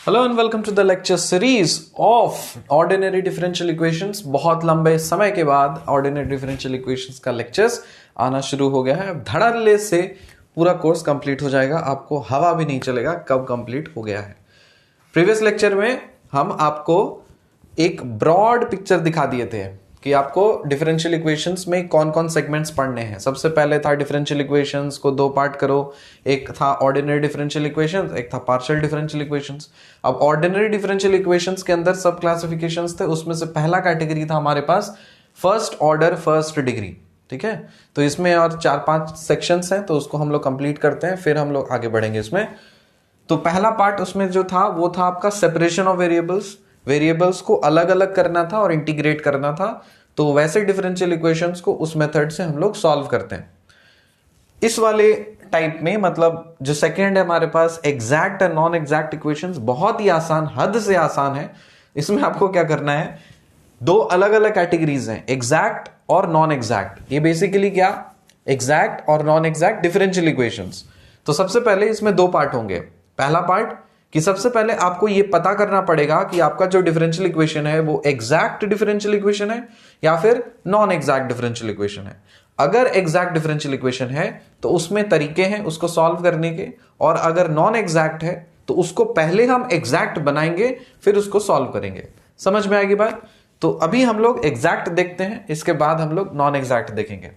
Hello and welcome to the lecture series of ordinary differential equations. बहुत लंबे समय के बाद ऑर्डिनरी डिफरेंशियल इक्वेशंस का लेक्चर्स आना शुरू हो गया है। धड़ल्ले से पूरा कोर्स कंप्लीट हो जाएगा, आपको हवा भी नहीं चलेगा कब कंप्लीट हो गया है। प्रीवियस लेक्चर में हम आपको एक ब्रॉड पिक्चर दिखा दिए थे कि आपको डिफरेंशियल इक्वेशंस में कौन कौन सेगमेंट्स पढ़ने हैं। सबसे पहले था डिफरेंशियल इक्वेशंस को दो पार्ट करो, एक था ऑर्डिनरी डिफरेंशियल इक्वेशंस, एक था पार्शियल डिफरेंशियल इक्वेशंस। अब ऑर्डिनरी डिफरेंशियल इक्वेशंस के अंदर सब क्लासिफिकेशंस थे, उसमें से पहला कैटेगरी था हमारे पास फर्स्ट ऑर्डर फर्स्ट डिग्री। ठीक है, तो इसमें और 4-5 सेक्शंस हैं, तो उसको हम लोग कंप्लीट करते हैं, फिर हम लोग आगे बढ़ेंगे इसमें। तो पहला पार्ट उसमें जो था वो था आपका सेपरेशन ऑफ वेरिएबल्स को अलग अलग करना था और इंटीग्रेट करना था। तो वैसे डिफरेंशियल इक्वेशंस को उस मेथड से हम लोग सॉल्व करते हैं। इस वाले टाइप में मतलब जो सेकंड है हमारे पास exact and non exact equations, बहुत ही आसान, हद से आसान है। इसमें आपको क्या करना है, दो अलग अलग कैटेगरीज हैं, एग्जैक्ट और नॉन एग्जैक्ट। ये बेसिकली क्या, एग्जैक्ट और नॉन एग्जैक्ट डिफरेंशियल इक्वेशंस। तो सबसे पहले इसमें दो पार्ट होंगे। पहला पार्ट कि सबसे पहले आपको यह पता करना पड़ेगा कि आपका जो डिफरेंशियल इक्वेशन है वो एग्जैक्ट डिफरेंशियल इक्वेशन है या फिर नॉन एग्जैक्ट डिफरेंशियल इक्वेशन है। अगर एग्जैक्ट डिफरेंशियल इक्वेशन है तो उसमें तरीके हैं उसको सॉल्व करने के, और अगर नॉन एग्जैक्ट है तो उसको पहले हम एग्जैक्ट बनाएंगे फिर उसको सॉल्व करेंगे। समझ में आएगी बात? तो अभी हम लोग एग्जैक्ट देखते हैं, इसके बाद हम लोग नॉन एग्जैक्ट देखेंगे।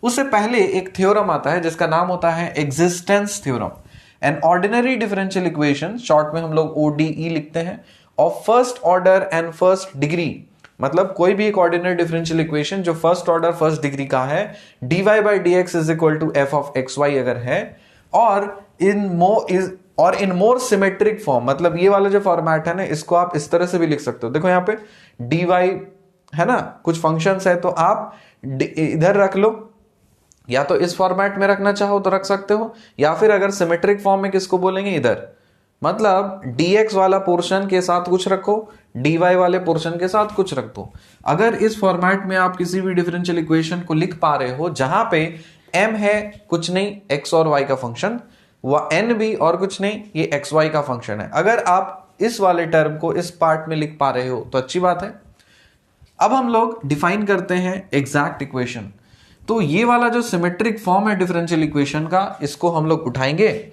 उससे पहले एक थ्योरम आता है जिसका नाम होता है existence theorem. An ordinary differential equation, short में हम लोग ODE लिखते हैं, of first order and first degree. मतलब कोई भी एक ऑर्डिनरी डिफरेंशियल इक्वेशन जो फर्स्ट ऑर्डर फर्स्ट डिग्री का है, dy by dx is equal to f of xy अगर है, और इन मोर सिमेट्रिक फॉर्म, मतलब ये वाला जो फॉर्मेट है ना, इसको आप इस तरह से भी लिख सकते हो। देखो यहाँ पे dy है ना, कुछ फंक्शंस है तो आप इधर रख लो, या तो इस फॉर्मेट में रखना चाहो तो रख सकते हो, या फिर अगर सिमेट्रिक फॉर्म में किसको बोलेंगे, इधर। मतलब dx वाला पोर्शन के साथ कुछ रखो, dy वाले पोर्शन के साथ कुछ रख दो। अगर इस फॉर्मेट में आप किसी भी डिफरेंशियल इक्वेशन को लिख पा रहे हो जहां पे m है कुछ नहीं x और y का फंक्शन, व n भी और कुछ नहीं, ये xy का फंक्शन है, अगर आप इस वाले टर्म को इस पार्ट में लिख पा रहे हो तो अच्छी बात है। अब हम लोग डिफाइन करते हैं एग्जैक्ट इक्वेशन। तो ये वाला जो सिमेट्रिक फॉर्म है डिफरेंशियल इक्वेशन का, इसको हम लोग उठाएंगे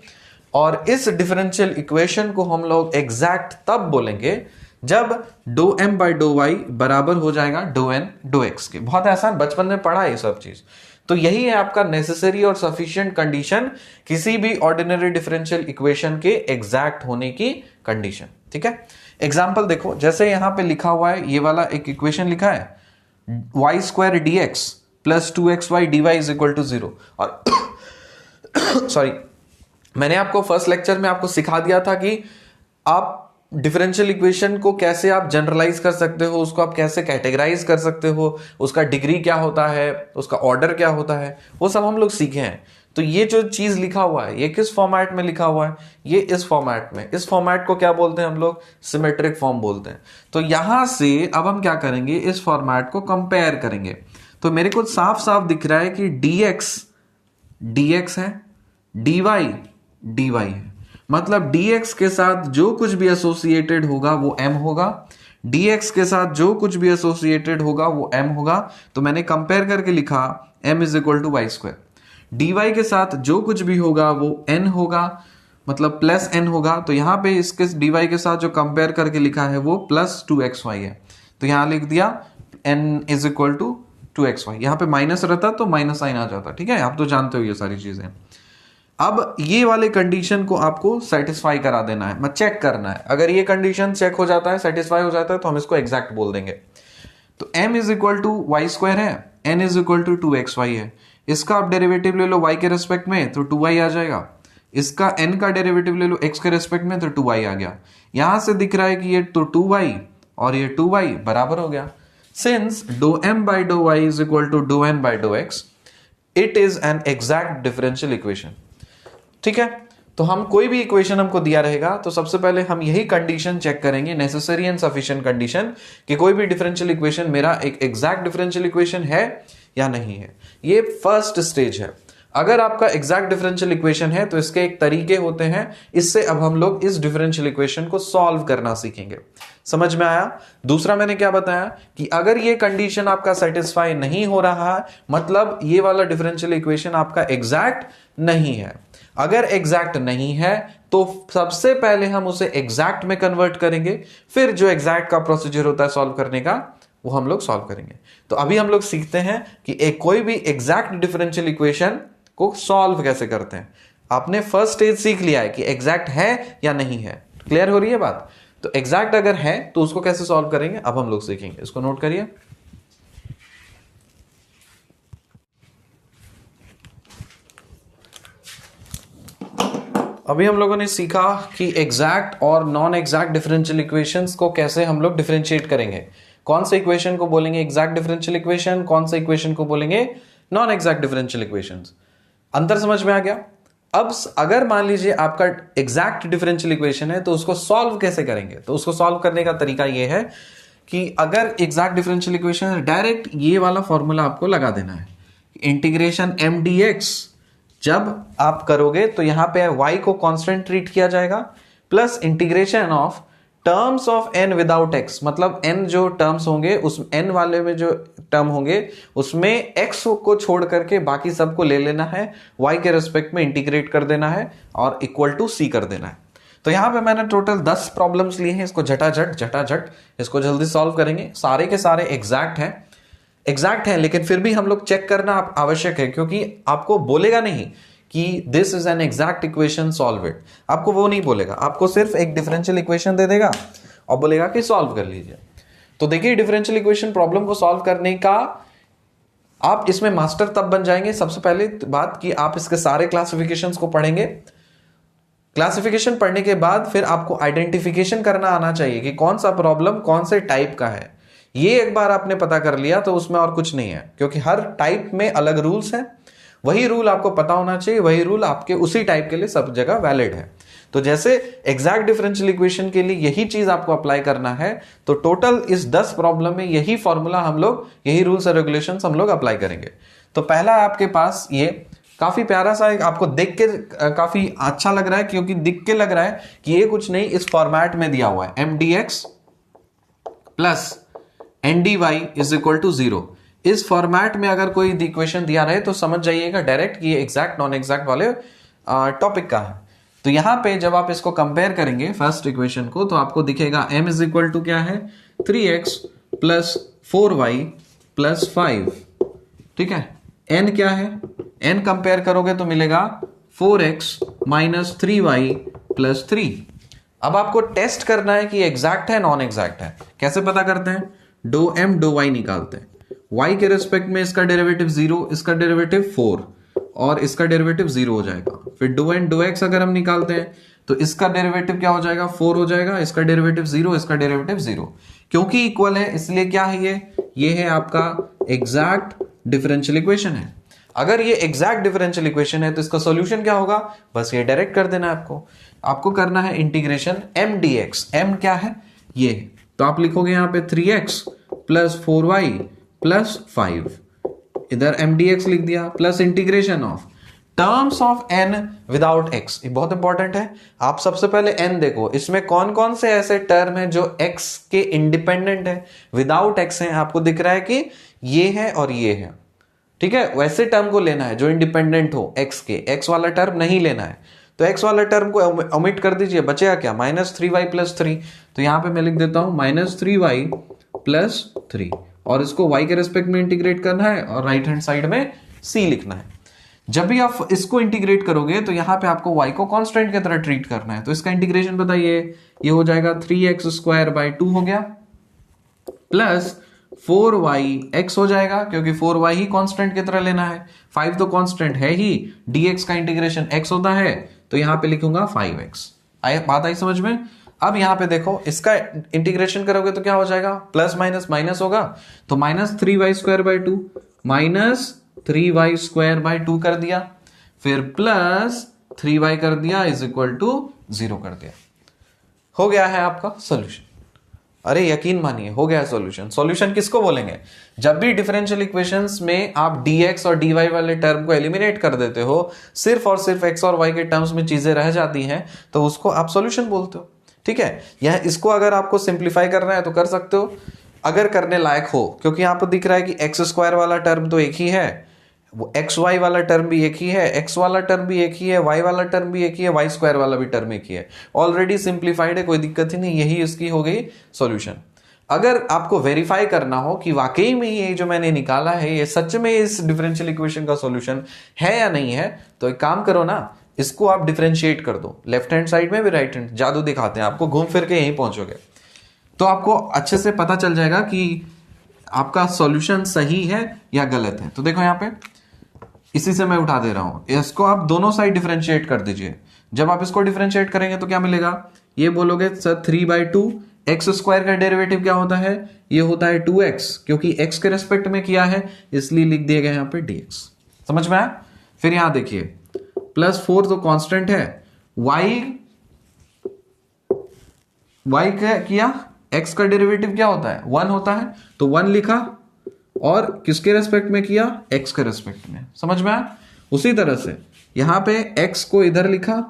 और इस डिफरेंशियल इक्वेशन को हम लोग एग्जैक्ट तब बोलेंगे जब डो m बाई डो y बराबर हो जाएगा डो n डो x के। बहुत आसान, बचपन में पढ़ा है ये सब चीज। तो यही है आपका नेसेसरी और सफिशिएंट कंडीशन किसी भी ऑर्डिनरी डिफरेंशियल इक्वेशन के एग्जैक्ट होने की कंडीशन। ठीक है, एग्जाम्पल देखो, जैसे यहां पे लिखा हुआ है, ये वाला एक इक्वेशन लिखा है y square dx plus 2xy dy is equal to 0। और सॉरी, मैंने आपको फर्स्ट लेक्चर में आपको सिखा दिया था कि आप डिफरेंशियल इक्वेशन को कैसे आप जनरलाइज कर सकते हो, उसको आप कैसे कैटेगराइज कर सकते हो, उसका डिग्री क्या होता है, उसका ऑर्डर क्या होता है, वो सब हम लोग सीखे हैं। तो ये जो चीज लिखा हुआ है ये किस फॉर्मेट में लिखा हुआ है, ये इस फॉर्मेट में। इस फॉर्मेट को क्या बोलते हैं हम लोग, सिमेट्रिक फॉर्म बोलते हैं। तो यहां से अब हम क्या करेंगे, इस फॉर्मेट को कंपेयर करेंगे। तो मेरे को साफ साफ दिख रहा है कि dx है, dy है। मतलब dx के साथ जो कुछ भी एसोसिएटेड होगा वो m होगा, dx के साथ जो कुछ भी एसोसिएटेड होगा वो m होगा। तो मैंने कंपेयर करके लिखा m is equal to Y square. dy के साथ जो कुछ भी होगा वो n होगा, मतलब प्लस n होगा। तो यहां पे इसके dy के साथ जो कंपेयर करके लिखा है वो प्लस 2xy है, तो यहां लिख दिया n is equal to 2xy। यहां पे माइनस रहता तो माइनस साइन आ जाता। ठीक है, आप तो जानते हो ये सारी चीजें। अब ये वाले कंडीशन को आपको सेटिस्फाई करा देना है, चेक करना है। अगर ये कंडीशन चेक हो जाता है, सेटिस्फाई हो जाता है, तो हम इसको एग्जैक्ट बोल देंगे। तो m is equal to Y square है, n is equal to 2xy है। इसका आप डेरिवेटिव ले लो y के रेस्पेक्ट में तो 2y आ जाएगा, इसका n का डेरिवेटिव ले लो x के रेस्पेक्ट में तो 2y आ गया। यहां से दिख रहा है कि ये तो 2y और ये 2y बराबर हो गया। Since dou m by dou y is equal to dou n by dou x, it is an exact differential equation. ठीक है, तो हम कोई भी इक्वेशन हमको दिया रहेगा तो सबसे पहले हम यही कंडीशन चेक करेंगे, नेसेसरी एंड सफिशिएंट कंडीशन, कि कोई भी डिफरेंशियल इक्वेशन मेरा एक एग्जैक्ट डिफरेंशियल इक्वेशन है या नहीं है। ये फर्स्ट स्टेज है। अगर आपका एग्जैक्ट डिफरेंशियल इक्वेशन है तो इसके एक तरीके होते हैं, इससे अब हम लोग इस डिफरेंशियल इक्वेशन को सॉल्व करना सीखेंगे। समझ में आया? दूसरा मैंने क्या बताया कि अगर ये कंडीशन आपका सेटिस्फाई नहीं हो रहा है, मतलब ये वाला डिफरेंशियल इक्वेशन आपका एग्जैक्ट नहीं है। अगर एग्जैक्ट नहीं है तो सबसे पहले हम उसे एग्जैक्ट में कन्वर्ट करेंगे, फिर जो एग्जैक्ट का प्रोसीजर होता है सॉल्व करने का वो हम लोग सॉल्व करेंगे। तो अभी हम लोग सीखते हैं कि एक कोई भी एग्जैक्ट डिफरेंशियल इक्वेशन को सॉल्व कैसे करते हैं। आपने फर्स्ट स्टेज सीख लिया है कि एग्जैक्ट है या नहीं है, क्लियर हो रही है बात? तो एग्जैक्ट अगर है तो उसको कैसे सॉल्व करेंगे अब हम लोग सीखेंगे, इसको नोट करिए। अभी हम लोगों ने सीखा कि एग्जैक्ट और नॉन एग्जैक्ट डिफरेंशियल इक्वेशंस को कैसे हम लोग डिफरेंशिएट करेंगे। कौन से इक्वेशन को बोलेंगे एग्जैक्ट डिफरेंशियल इक्वेशन, कौन से इक्वेशन को बोलेंगे नॉन एग्जैक्ट डिफरेंशियल इक्वेशंस। अंतर समझ में आ गया? अब अगर मान लीजिए आपका एग्जैक्ट डिफरेंशियल इक्वेशन है तो उसको सॉल्व कैसे करेंगे? तो उसको सॉल्व करने का तरीका यह है कि अगर एग्जैक्ट डिफरेंशियल इक्वेशन है, डायरेक्ट ये वाला फॉर्मूला आपको लगा देना है, इंटीग्रेशन एम डी एक्स। जब आप करोगे तो यहां पे y को कांस्टेंट ट्रीट किया जाएगा, plus integration of terms of n without x, मतलब n जो टर्म्स होंगे उस n वाले में जो टर्म होंगे उसमें x को छोड़ करके बाकी सबको ले लेना है, y के रेस्पेक्ट में इंटीग्रेट कर देना है और इक्वल टू c कर देना है। तो यहां पे मैंने टोटल 10 प्रॉब्लम्स लिए हैं, इसको झटाझट इसको जल्दी सॉल्व करेंगे। सारे के सारे एग्जैक्ट है लेकिन फिर भी हम लोग चेक करना आवश्यक है, क्योंकि आपको बोलेगा नहीं कि this is an exact equation, solve it. आपको वो नहीं बोलेगा, आपको सिर्फ एक डिफरेंशियल इक्वेशन दे देगा और बोलेगा कि सॉल्व कर लीजिए। तो देखिए डिफरेंशियल इक्वेशन प्रॉब्लम को सॉल्व करने का आप इसमें मास्टर तब बन जाएंगे, सबसे पहले बात कि आप इसके सारे क्लासिफिकेशंस को पढ़ेंगे। क्लासिफिकेशन पढ़ने के बाद फिर आपको आइडेंटिफिकेशन करना आना चाहिए कि कौन सा प्रॉब्लम कौन से टाइप का है। ये एक बार आपने पता कर लिया तो उसमें और कुछ नहीं है, क्योंकि हर टाइप में अलग रूल्स हैं। वही रूल आपको पता होना चाहिए, वही रूल आपके उसी टाइप के लिए सब जगह वैलिड है। तो जैसे एग्जैक्ट डिफरेंशियल इक्वेशन के लिए यही चीज आपको अप्लाई करना है, तो टोटल इस 10 प्रॉब्लम में यही फॉर्मूला हम लोग, यही रूल्स और रेगुलेशंस हम लोग अप्लाई करेंगे। तो पहला आपके पास ये काफी प्यारा सा, आपको देख के काफी अच्छा लग रहा है, क्योंकि दिख के लग रहा है कि ये कुछ नहीं इस फॉर्मेट में दिया हुआ है, M D X plus N D Y is equal to 0। इस फॉर्मेट में अगर कोई इक्वेशन दिया रहे तो समझ जाइएगा डायरेक्ट कि ये एग्जैक्ट नॉन एग्जैक्ट वाले टॉपिक का है। तो यहां पे जब आप इसको कंपेयर करेंगे फर्स्ट इक्वेशन को, तो आपको दिखेगा m इज इक्वल टू क्या है 3x प्लस 4y प्लस 5। ठीक है, n क्या है, n कंपेयर करोगे तो मिलेगा 4x माइनस 3y प्लस 3। अब आपको टेस्ट करना है कि एग्जैक्ट है नॉन एग्जैक्ट है। कैसे पता करते हैं? डो m डो y निकालते हैं। y के रेस्पेक्ट में इसका डेरिवेटिव 0, इसका डेरिवेटिव 4 और इसका डेरिवेटिव 0 हो जाएगा। फिर डो n डो x अगर हम निकालते हैं तो इसका डेरिवेटिव क्या हो जाएगा 4 हो जाएगा, इसका डेरिवेटिव 0, इसका डेरिवेटिव 0। क्योंकि इक्वल है इसलिए क्या है ये है आपका एग्जैक्ट डिफरेंशियल इक्वेशन है। अगर ये एग्जैक्ट डिफरेंशियल इक्वेशन है तो इसका सॉल्यूशन क्या होगा, बस ये डायरेक्ट कर देना है आपको करना है इंटीग्रेशन m dx। m क्या है ये, तो आप लिखोगे यहां पे 3x प्लस 4y प्लस 5, इधर m dx लिख दिया, plus integration of terms of n without x। ये बहुत इंपॉर्टेंट है। आप सबसे पहले n देखो, इसमें कौन कौन से ऐसे टर्म है जो x के इंडिपेंडेंट है, विदाउट x है। आपको दिख रहा है कि ये है और ये है। ठीक है, वैसे टर्म को लेना है जो इंडिपेंडेंट हो x के, x वाला टर्म नहीं लेना है। तो x वाला टर्म को ओमिट कर दीजिए, बचेगा क्या माइनस 3y प्लस 3। तो यहां पे मैं लिख देता हूं माइनस 3y प्लस 3, और इसको y के रेस्पेक्ट में इंटीग्रेट करना है और राइट हैंड साइड में c लिखना है। जब भी आप इसको इंटीग्रेट करोगे तो यहां पे आपको y को कांस्टेंट की तरह ट्रीट करना है। तो इसका इंटीग्रेशन बताइए, ये हो जाएगा 3x स्क्वायर बाई 2 हो गया, प्लस 4yx हो जाएगा, क्योंकि 4y ही कांस्टेंट की तरह लेना है, 5 तो कांस्टेंट है ही, dx का इंटीग्रेशन x होता है, तो यहां पे लिखूंगा 5x। बात आई समझ में? अब यहां पे देखो, इसका इंटीग्रेशन करोगे तो क्या हो जाएगा, प्लस माइनस माइनस होगा, तो minus 3y square by 2 minus 3y square by 2 कर दिया, फिर प्लस 3y कर दिया इज इक्वल टू 0 कर दिया। हो गया है आपका सोल्यूशन। अरे यकीन मानिए हो गया सॉल्यूशन। सॉल्यूशन किसको बोलेंगे? जब भी डिफरेंशियल इक्वेशंस में आप dx और dy वाले टर्म को एलिमिनेट कर देते हो, सिर्फ और सिर्फ x और y के टर्म्स में चीजें रह जाती हैं, तो उसको आप सॉल्यूशन बोलते हो। ठीक है, यह इसको अगर आपको सिंप्लीफाई करना है तो कर सकते हो, अगर करने लायक हो, क्योंकि यहां पर दिख रहा है कि एक्स स्क्वायर वाला टर्म तो एक ही है, वो एक्स वाई वाला टर्म भी एक ही है, एक्स वाला टर्म भी एक ही है, वाई वाला टर्म भी एक ही है, वाई स्क्वायर वाला भी टर्म एक ही है, ऑलरेडी सिंप्लीफाइड है, कोई दिक्कत ही नहीं, यही इसकी हो गई सॉल्यूशन। अगर आपको वेरीफाई करना हो कि वाकई में ये जो मैंने निकाला है ये सच में इस डिफरेंशियल इक्वेशन का सॉल्यूशन है या नहीं है, तो एक काम करो ना, इसको आप डिफरेंशिएट कर दो, लेफ्ट हैंड साइड में भी राइट हैंड, जादू दिखाते हैं आपको, घूम फिर के यहीं पहुंचोगे, तो आपको अच्छे से पता चल जाएगा कि आपका सॉल्यूशन सही है या गलत है। तो देखो यहाँ पे इसी से मैं उठा दे रहा हूं, इसको आप दोनों साइड डिफरेंशिएट कर दीजिए। जब आप इसको डिफरेंशिएट करेंगे तो क्या मिलेगा? ये बोलोगे सर 3/2 एक्स स्क्वायर का डेरिवेटिव क्या होता है? ये होता है 2x, क्योंकि x के रेस्पेक्ट में किया है इसलिए लिख दिया गया यहाँ पे dx। समझ में आया? फिर यहां देखिए +4 तो कांस्टेंट है, y का किया, x का डेरिवेटिव क्या होता है? 1 होता है, तो 1 लिखा, और किसके रेस्पेक्ट में किया? x के रेस्पेक्ट में। समझ में आया? उसी तरह से यहां पे x को इधर लिखा,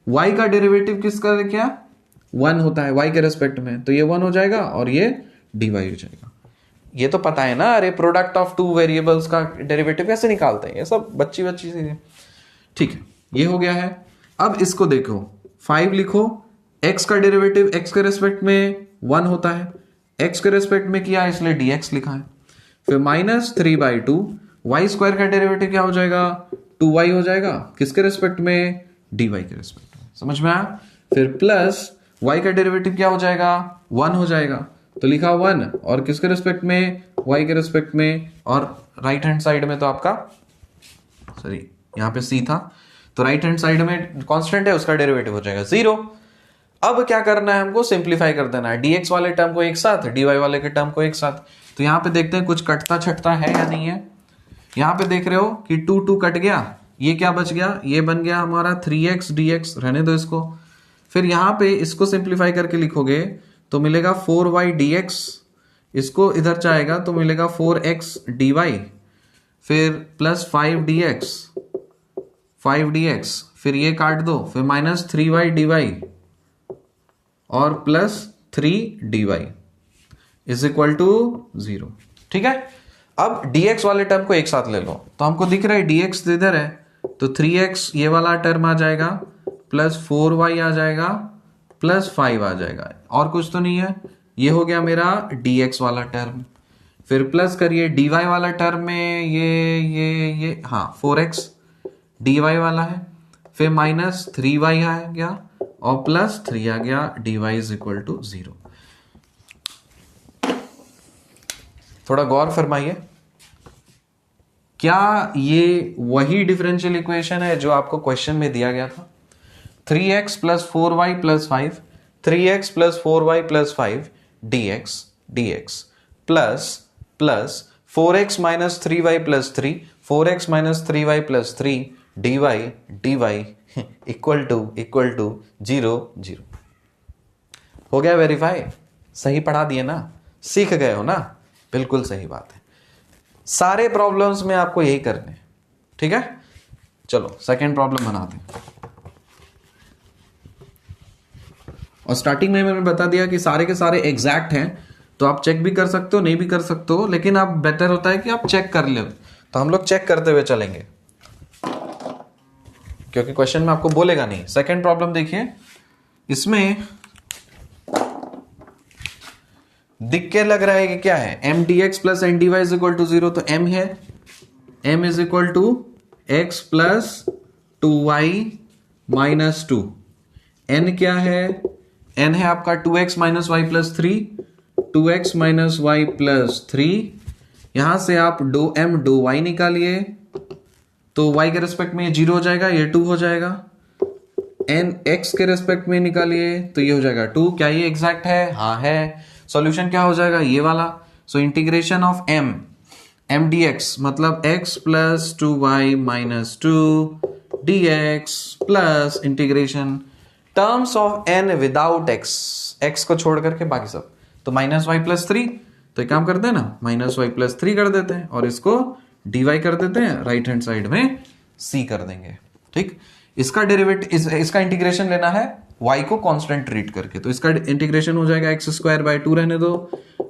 y का डेरिवेटिव किसका किया? 1 होता है y के रेस्पेक्ट में, तो ये 1 हो जाएगा और ये dy हो जाएगा। ये तो पता है ना, अरे प्रोडक्ट ऑफ टू वेरिएबल्स का डेरिवेटिव कैसे निकालते हैं, ये सब बच्ची चीजें। ठीक है, ये हो गया है। अब इसको देखो, 5 लिखो, x का डेरिवेटिव x के रेस्पेक्ट में 1 होता है, x के रेस्पेक्ट में किया इसलिए dx लिखा है। फिर -3/2 y स्क्वायर का डेरिवेटिव क्या हो जाएगा? 2y हो जाएगा, किसके रेस्पेक्ट में? dy के रेस्पेक्ट में। समझ में आया? फिर प्लस y का डेरिवेटिव क्या हो जाएगा? 1 हो जाएगा, तो लिखा 1, और किसके रेस्पेक्ट में? y के रेस्पेक्ट में, और राइट हैंड साइड में तो आपका सॉरी यहाँ पे c था, तो राइट हैंड साइड में कांस्टेंट है, उसका डेरिवेटिव हो जाएगा 0। अब क्या करना है हमको? सिंप्लीफाई कर देना है, dx वाले टर्म को एक साथ, dy वाले के टर्म को एक साथ। तो यहाँ पे देखते हैं कुछ कटता छटता है या नहीं है। यहाँ पे देख रहे हो कि 2 कट गया, ये क्या बच गया? ये बन गया हमारा 3x dx, रहने दो इसको। फिर यहाँ पे इसको सिंप्लीफाई करके लिखोगे तो मिलेगा 4y dx, इसको इधर जाएगा तो मिलेगा 4x dy, फिर प्लस 5dx, फिर ये काट दो, फिर -3y dy और plus 3dy is equal to 0। ठीक है, अब dx वाले टर्म को एक साथ ले लो, तो हमको दिख रहा है dx इधर है, तो 3x ये वाला टर्म आ जाएगा, प्लस 4y आ जाएगा, प्लस 5 आ जाएगा, और कुछ तो नहीं है। ये हो गया मेरा dx वाला टर्म। फिर प्लस करिए dy वाला टर्म में ये हाँ 4x dy वाला है, फिर -3y आ गया और प्लस 3 आ गया, dy इज इक्वल टू 0। थोड़ा गौर फरमाइए, क्या ये वही डिफरेंशियल इक्वेशन है जो आपको क्वेश्चन में दिया गया था? 3x + 4y + 5, 3x + 4y + 5 dx plus 4x - 3y + 3, 4x - 3y + 3 dy equal to 0 0। हो गया वेरीफाई? सही पढ़ा दिए ना, सीख गए हो ना? बिल्कुल सही बात है, सारे प्रॉब्लम्स में आपको यही करने। ठीक है, चलो सेकंड प्रॉब्लम बनाते हैं। और स्टार्टिंग में मैंने बता दिया कि सारे के सारे एग्जैक्ट हैं, तो आप चेक भी कर सकते हो, नहीं भी कर सकते हो, लेकिन आप बेटर होता है कि आप चेक कर लो। तो हम लोग चेक करते हुए चलेंगे, क्योंकि क्वेश्चन में आपको बोलेगा नहीं। सेकंड प्रॉब्लम देखिए, इसमें दिख के लग रहा है कि क्या है? m dx + n dy is equal to 0, तो m है, m is equal to x + 2y - 2। n क्या है? n है आपका 2x - y + 3, 2x - y + 3। यहां से आप dou m dou y निकालिए, तो y के रेस्पेक्ट में ये 0 हो जाएगा, ये 2 हो जाएगा। n x के रेस्पेक्ट में निकालिए तो ये हो जाएगा 2। क्या ये एग्जैक्ट है? हाँ है। सॉल्यूशन क्या हो जाएगा? ये वाला। So integration of m dx मतलब x + 2y - 2 dx plus integration terms of n without x को छोड़ करके बाकी सब। तो -y+3, तो एक काम करते हैं ना, -y+3 कर देते हैं और इसको dy कर देते हैं, राइट हैंड साइड में c कर देंगे। ठीक, इसका डेरिवेटिव, इसका इंटीग्रेशन लेना है y को कांस्टेंट ट्रीट करके, तो इसका इंटीग्रेशन हो जाएगा x² 2 रहने दो,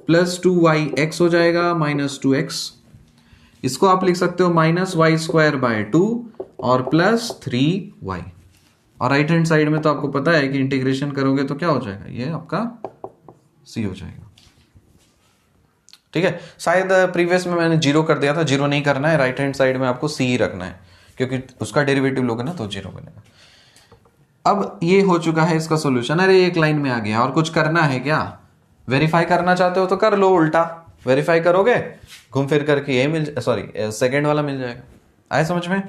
प्लस 2yx हो जाएगा -2x। इसको आप लिख सकते हो -y² 2 और प्लस 3y, और राइट हैंड साइड में तो आपको पता है कि इंटीग्रेशन करोगे तो क्या हो जाएगा, ये आपका c हो जाएगा। ठीक है, शायद प्रीवियस में मैंने 0 कर दिया था, 0 नहीं करना है, राइट हैंड साइड में आपको c ही रखना है, क्योंकि उसका डेरिवेटिव लोगे ना तो 0 बनेगा। अब ये हो चुका है इसका सॉल्यूशन। अरे एक लाइन में आ गया, और कुछ करना है क्या? वेरीफाई करना चाहते हो तो कर लो, उल्टा वेरीफाई करोगे, घूम फिर करके ये मिल, सॉरी सेकेंड वाला मिल जाएगा। आए समझ में?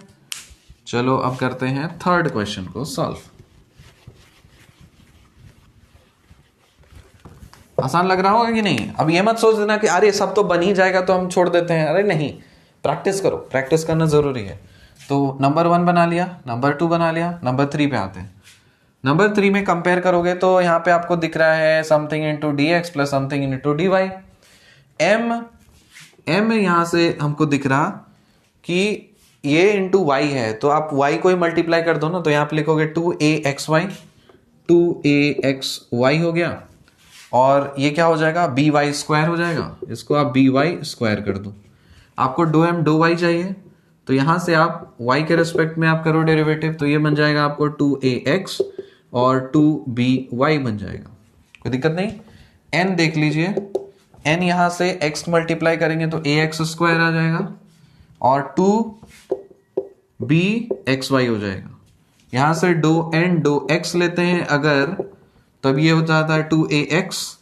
चलो अब करते हैं थर्ड क्वेश्चन को सॉल्व। आसान लग रहा होगा कि नहीं? अब ये मत सोच देना कि अरे सब तो बन ही जाएगा तो हम छोड़ देते हैं। अरे नहीं, प्रैक्टिस करो, प्रैक्टिस करना जरूरी है। तो नंबर 1 बना लिया, नंबर 2 बना लिया, नंबर 3 पे आते हैं। नंबर 3 में कंपेयर करोगे तो यहाँ पे आपको दिख रहा है something into D X plus something into D Y. M यहां से हमको दिख रहा कि ये इंटू वाई है, तो आप वाई को ही मल्टीप्लाई कर दो ना, तो यहाँ पे लिखोगे 2axy, 2axy हो गया, और ये क्या हो जाएगा, by² हो जाएगा। इसको आप by² कर दो। आपको दो m दो y चाहिए, तो यहां से आप y के रेस्पेक्ट में आप करो डेरिवेटिव, तो ये बन जाएगा आपको 2ax और 2by बन जाएगा। कोई दिक्कत नहीं। n देख लीजिए, n यहां से x मल्टीप्लाई करेंगे तो ax² आ जाएगा और 2bxy हो जाएगा। यहां से दो n दो x लेते हैं अगर, तब ये हो जाता है 2ax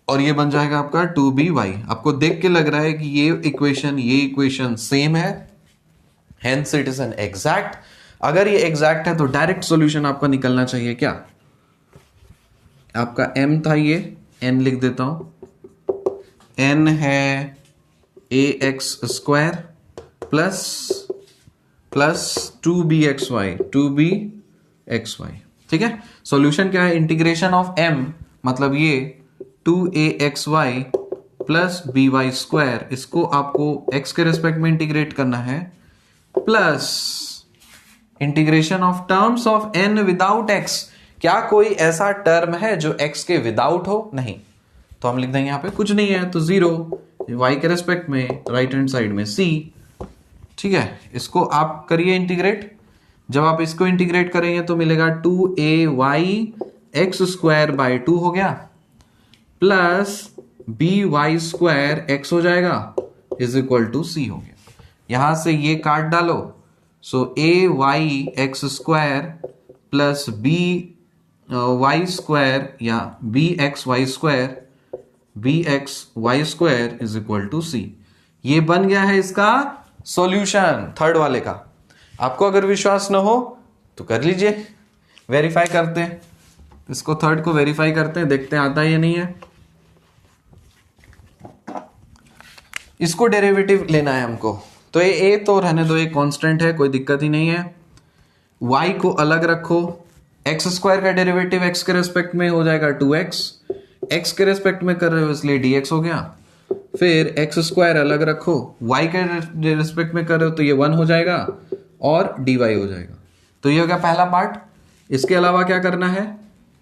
और ये बन जाएगा आपका 2by। आपको देख के लग रहा है कि ये इक्वेशन सेम है, hence it is an exact. अगर ये एग्जैक्ट है तो डायरेक्ट सॉल्यूशन आपका निकलना चाहिए क्या? आपका m था, ये n लिख देता हूं, n है ax² प्लस 2bxy। ठीक है, सॉल्यूशन क्या है? इंटीग्रेशन ऑफ m, मतलब ये 2axy प्लस by², इसको आपको x के रेस्पेक्ट में इंटीग्रेट करना है, plus integration of terms of n without x। क्या कोई ऐसा टर्म है जो x के विदाउट हो? नहीं, तो हम लिख देंगे यहाँ पे कुछ नहीं है, तो 0, y के रेस्पेक्ट में राइट हैंड साइड में c। ठीक है, इसको आप करिए इंटीग्रेट। जब आप इसको इंटीग्रेट करेंगे तो मिलेगा 2ayx² 2 हो गया, प्लस by² x हो जाएगा, इज इक्वल टू c हो गया। यहां से ये काट डालो, सो ayx² प्लस by² या bxy² is equal to c। ये बन गया है इसका सॉल्यूशन थर्ड वाले का। आपको अगर विश्वास न हो तो कर लीजिए, वेरीफाई करते हैं इसको, थर्ड को वेरीफाई करते हैं, देखते हैं आता है या नहीं है। इसको डेरिवेटिव लेना है हमको, तो ये a तो रहने दो, ये कांस्टेंट है, कोई दिक्कत ही नहीं है। y को अलग रखो, x² का डेरिवेटिव x के रेस्पेक्ट में हो जाएगा 2x, x के रेस्पेक्ट में कर रहे हो इसलिए dx हो गया। फिर x² अलग रखो, y के रेस्पेक्ट में कर रहे हो तो ये 1 हो जाएगा और dy हो जाएगा। तो ये हो गया पहला पार्ट। इसके अलावा क्या करना है?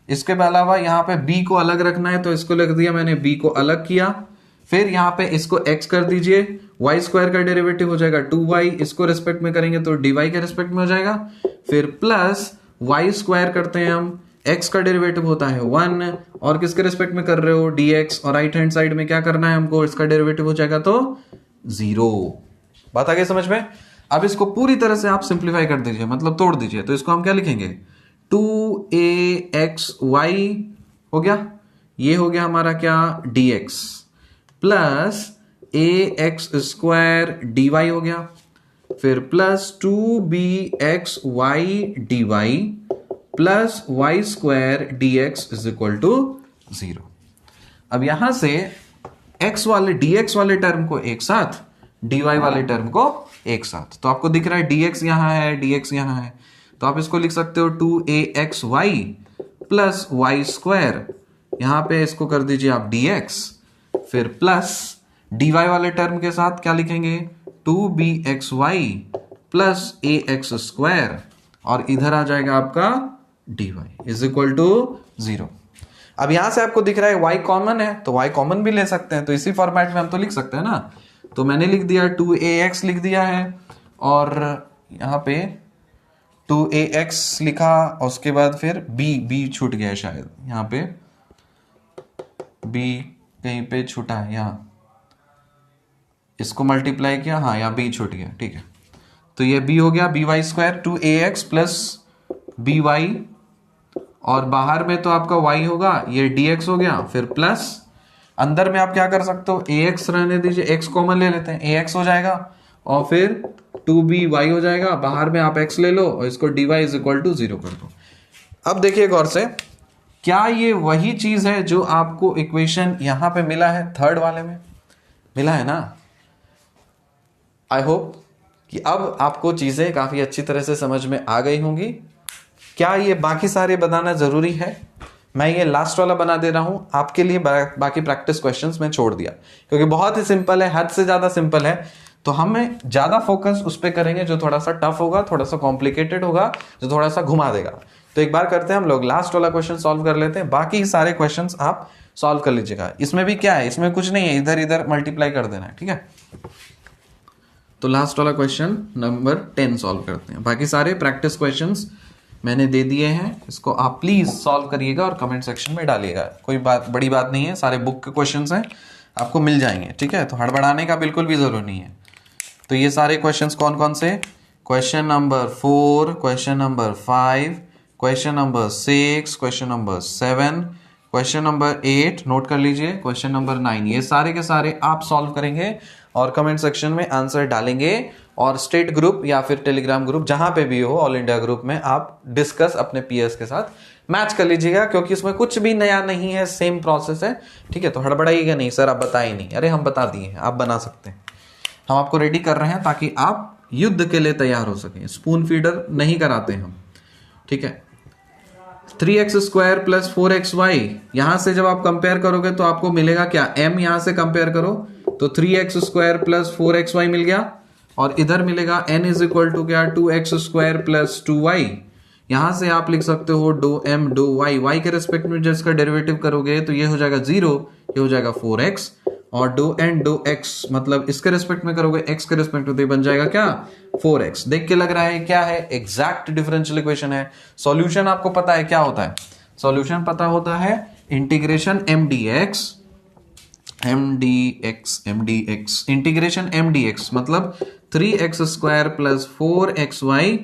इसके अलावा यहाँ पे b को अलग रखना है, तो इसको लिख दिया मैंने, b को अलग किया। फिर यहाँ पे इसको x कर दीजिए, y² का डेरिवेटिव हो जाएगा 2y, इसको रेस्पेक्ट में करेंगे तो dy के रेस्पेक्ट में हो जाएगा। फिर प्लस y² करते हैं हम, x का डेरिवेटिव होता है 1 और किसके रेस्पेक्ट में कर रहे हो, dx, और राइट हैंड साइड में क्या करना है हमको, इसका डेरिवेटिव हो जाएगा तो 0। बात आ गई समझ में? अब इसको पूरी तरह से आप सिंप्लीफाई कर दीजिए, मतलब तोड़ दीजिए, तो इसको हम क्या लिखेंगे, 2axy हो गया, ये हो गया हमारा क्या, dx, प्लस ax² dy हो गया, फिर plus 2bxy dy plus y² dx is equal to 0। अब यहां से x वाले dx वाले टर्म को एक साथ, dy वाले टर्म को एक साथ, तो आपको दिख रहा है dx यहां है, dx यहां है, तो आप इसको लिख सकते हो 2axy प्लस y² यहां पे इसको कर दीजिए आप dx, फिर प्लस dy वाले टर्म के साथ क्या लिखेंगे 2bxy प्लस ax स्क्वायर, और इधर आ जाएगा आपका dy इज इक्वल टू 0। अब यहां से आपको दिख रहा है y कॉमन है, तो y कॉमन भी ले सकते हैं, तो इसी फॉर्मेट में हम तो लिख सकते हैं ना। तो मैंने लिख दिया 2ax लिख दिया है, और यहां पे 2ax लिखा, और उसके बाद फिर b छूट गया है शायद, यहां पे b कहीं पे छूटा है, यहां इसको मल्टीप्लाई किया, हाँ यहाँ b छूट गया, ठीक है। तो ये b हो गया by square 2ax plus by, और बाहर में तो आपका y होगा, ये dx हो गया, फिर प्लस अंदर में आप क्या कर सकते हो ax रहने दीजिए, x कॉमन ले लेते हैं, ax हो जाएगा, और फिर 2by हो जाएगा, बाहर में आप x ले लो और इसको dy इज इक्वल टू 0 कर दो। अब देखिए गौर से, क्या ये वही चीज है जो आपको इक्वेशन यहां पे मिला है, थर्ड वाले में मिला है ना। आई होप कि अब आपको चीजें काफी अच्छी तरह से समझ में आ गई होंगी। क्या ये बाकी सारे बनाना जरूरी है? मैं ये लास्ट वाला बना दे रहा हूं आपके लिए, बाकी प्रैक्टिस क्वेश्चंस में छोड़ दिया, क्योंकि बहुत ही सिंपल है, हद से ज्यादा सिंपल है। तो हमें ज्यादा फोकस उस पर करेंगे जो थोड़ा सा टफ होगा, थोड़ा सा कॉम्प्लिकेटेड होगा, जो थोड़ा सा घुमा देगा। तो एक बार करते हैं हम लोग, लास्ट वाला क्वेश्चन सॉल्व कर लेते हैं, बाकी सारे क्वेश्चन आप सॉल्व कर लीजिएगा। इसमें भी क्या है, इसमें कुछ नहीं है, इधर इधर मल्टीप्लाई कर देना है, ठीक है। तो लास्ट वाला क्वेश्चन नंबर 10 सॉल्व करते हैं। बाकी सारे प्रैक्टिस क्वेश्चंस मैंने दे दिए हैं, इसको आप प्लीज सॉल्व करिएगा और कमेंट सेक्शन में डालिएगा। कोई बात बड़ी बात नहीं है, सारे बुक के क्वेश्चंस हैं, आपको मिल जाएंगे, ठीक है। तो हड़बड़ाने का बिल्कुल भी जरूरत नहीं है। तो ये सारे क्वेश्चंस कौन कौन से, question number 4, question number 5, question number 6, question number 7, question number 8 note कर लीजिए, क्वेश्चन नंबर 9, ये सारे के सारे आप सॉल्व करेंगे और कमेंट सेक्शन में आंसर डालेंगे, और स्टेट ग्रुप या फिर टेलीग्राम ग्रुप जहां पे भी हो, ऑल इंडिया ग्रुप में आप डिस्कस अपने पीएस के साथ मैच कर लीजिएगा, क्योंकि इसमें कुछ भी नया नहीं है, सेम प्रोसेस है, ठीक है। तो हड़बड़ाइएगा नहीं, सर आप बताए नहीं, अरे हम बता दिए हैं, आप बना सकते हैं। हम आपको रेडी कर रहे हैं ताकि आप युद्ध के लिए तैयार हो सकें, स्पून फीडर नहीं कराते हम, ठीक है। 3x स्क्वायर प्लस 4xy, यहां से जब आप कंपेयर करोगे तो आपको मिलेगा क्या, m यहां से कंपेयर करो तो 3x स्क्वायर प्लस 4xy मिल गया, और इधर मिलेगा n इज इक्वल टू क्या 2x स्क्वायर प्लस 2y। यहां से आप लिख सकते हो डो m डो y के रेस्पेक्ट में जब इसका डेरिवेटिव करोगे तो ये हो जाएगा 0, ये हो जाएगा 4x, और डो n डो x मतलब इसके रेस्पेक्ट में करोगे x के रेस्पेक्ट में, तो ये बन जाएगा क्या 4x। देख के लग रहा है क्या है, एग्जैक्ट डिफरेंशियल इक्वेशन है। सॉल्यूशन आपको पता है क्या होता है, सॉल्यूशन पता होता है इंटीग्रेशन mdx इंटीग्रेशन mdx मतलब 3x स्क्वायर प्लस 4xy,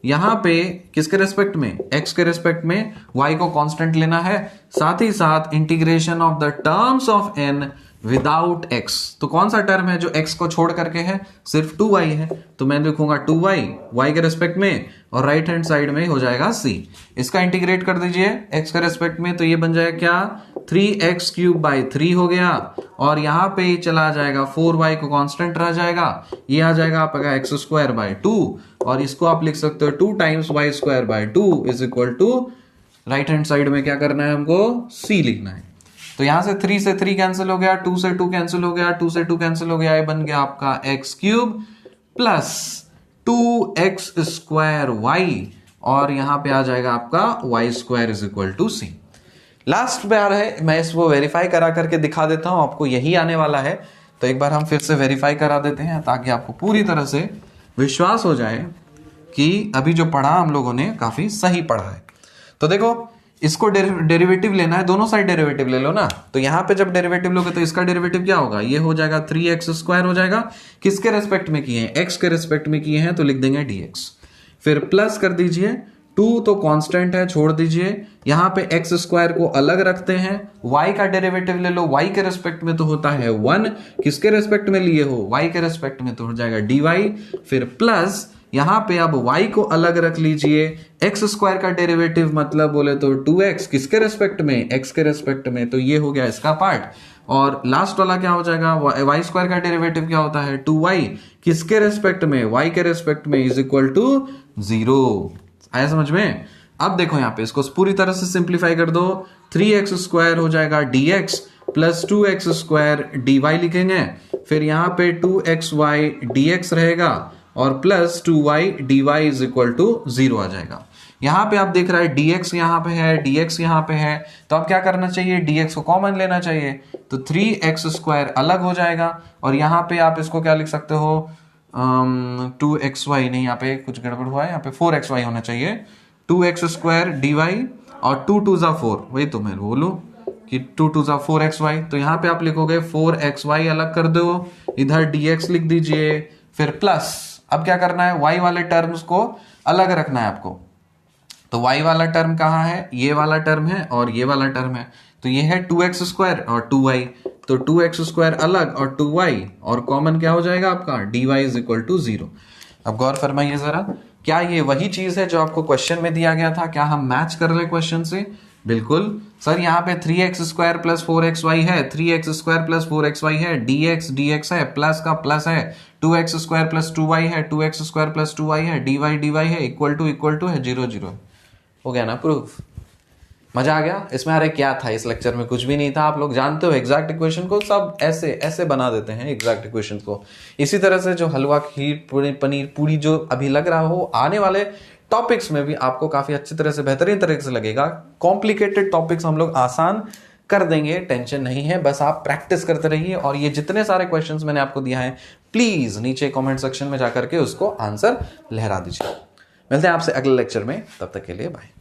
यहां पे किसके रेस्पेक्ट में, x के रेस्पेक्ट में, y को कांस्टेंट लेना है, साथ ही साथ integration of the terms of n without x। तो कौन सा टर्म है जो x को छोड़ करके है, सिर्फ 2y है, तो मैं लिखूंगा 2y y के रेस्पेक्ट में, और राइट हैंड साइड में हो जाएगा c। इसका इंटीग्रेट कर दीजिए x के रेस्पेक्ट में, तो ये बन जाएगा क्या 3x क्यूब बाई 3 हो गया, और यहां पे चला जाएगा 4y को कांस्टेंट रह जाएगा, ये आ जाएगा आपका x स्क्वायर बाय 2, और इसको आप लिख सकते हो 2 times y square by 2 is equal to, right hand side में क्या करना है हमको c लिखना है। तो यहां से 3 से 3 कैंसिल हो गया, 2 से 2 कैंसिल हो गया, 2 से 2 कैंसिल हो गया, ये बन गया आपका x cube plus 2x square y, और यहां पे आ जाएगा आपका y square is equal to c। Last बार है, मैं इसको वेरीफाई करा करके दिखा देता हूं, आपको यही आने वाला है, तो एक बार हम फिर से वेरीफाई करा देते हैं ताकि आपको पूरी तरह से विश्वास हो जाए कि अभी जो पढ़ा हम लोगों ने काफी सही पढ़ा है। तो देखो, इसको डेरिवेटिव लेना है, दोनों साइड डेरिवेटिव ले लो ना। तो यहां पे जब डेरिवेटिव लोगे तो इसका डेरिवेटिव क्या होगा, ये हो जाएगा 3x स्क्वायर हो जाएगा, किसके रेस्पेक्ट में किए हैं, x के रेस्पेक्ट में किए हैं, तो लिख देंगे dx, फिर प्लस कर दीजिए 2 तो कांस्टेंट है, छोड़ दीजिए, यहां पे x स्क्वायर को अलग रखते हैं, y का डेरिवेटिव ले लो, y के रेस्पेक्ट में तो होता है 1, किसके रेस्पेक्ट में लिए हो, y के रेस्पेक्ट में, तो हो जाएगा dy, फिर प्लस यहां पे अब y को अलग रख लीजिए, x स्क्वायर का डेरिवेटिव मतलब बोले तो 2x, किसके रेस्पेक्ट में, x के रेस्पेक्ट में, तो ये हो गया इसका पार्ट, और लास्ट वाला क्या हो जाएगा, y स्क्वायर का डेरिवेटिव क्या होता है 2y, किसके रेस्पेक्ट में, y के रेस्पेक्ट में, इज इक्वल टू 0। आया समझ में। अब देखो यहाँ पे इसको पूरी तरह से सिंप्लीफाई कर दो, 3x² हो जाएगा dx प्लस 2x² dy लिखेंगे, फिर यहाँ पे 2xy dx रहेगा और plus 2y dy is equal to 0 आ जाएगा। यहाँ पे आप देख रहे हैं dx यहाँ पे है, dx यहाँ पे है, तो अब क्या करना चाहिए, dx को कॉमन लेना चाहिए, तो 3x² अलग हो जाएगा और यहाँ पे आप इसको क्या लिख सकते हो, 2xy नहीं, यहाँ पे कुछ गड़बड़ हुआ है, यहाँ पे 4xy होना चाहिए, 2x² dy और 2 2 जा 4, वही तो मैं बोलूं कि 2 2 जा 4xy, तो यहाँ पे आप लिखोगे 4xy अलग कर दो, इधर dx लिख दीजिए, फिर प्लस अब क्या करना है, y वाले टर्म्स को अलग रखना है आपको, तो y वाला टर्म कहाँ है, ये वाला टर्म है और ये वाला टर्म है, तो ये है 2x² और 2y, तो 2x² अलग और 2y और कॉमन क्या हो जाएगा आपका, dy इज इक्वल टू 0। अब गौर फरमाइए जरा, क्या ये वही चीज है जो आपको क्वेश्चन में दिया गया था, क्या हम मैच कर रहे क्वेश्चन से? बिल्कुल सर, यहाँ पे 3x² प्लस 4xy है, 3x² प्लस 4xy है, dx है, प्लस का प्लस है, 2x² प्लस 2y है, 2x² प्लस 2y है, dy है, इक्वल टू है, 0 0 हो गया ना प्रूफ। मजा आ गया इसमें? अरे क्या था इस लेक्चर में, कुछ भी नहीं था। आप लोग जानते हो एग्जैक्ट इक्वेशन को सब ऐसे ऐसे बना देते हैं एग्जैक्ट इक्वेशन को। इसी तरह से जो हलवा, खीर, पनीर, पूरी जो अभी लग रहा हो, आने वाले टॉपिक्स में भी आपको काफी अच्छी तरह से, बेहतरीन तरीके से लगेगा। कॉम्प्लिकेटेड टॉपिक्स हम लोग आसान कर देंगे, टेंशन नहीं है, बस आप प्रैक्टिस करते रहिए। और ये जितने सारे क्वेश्चंस मैंने आपको दिया है, प्लीज नीचे कमेंट सेक्शन में जाकर के उसको आंसर लहरा दीजिए। मिलते हैं आपसे अगले लेक्चर में, तब तक के लिए बाय।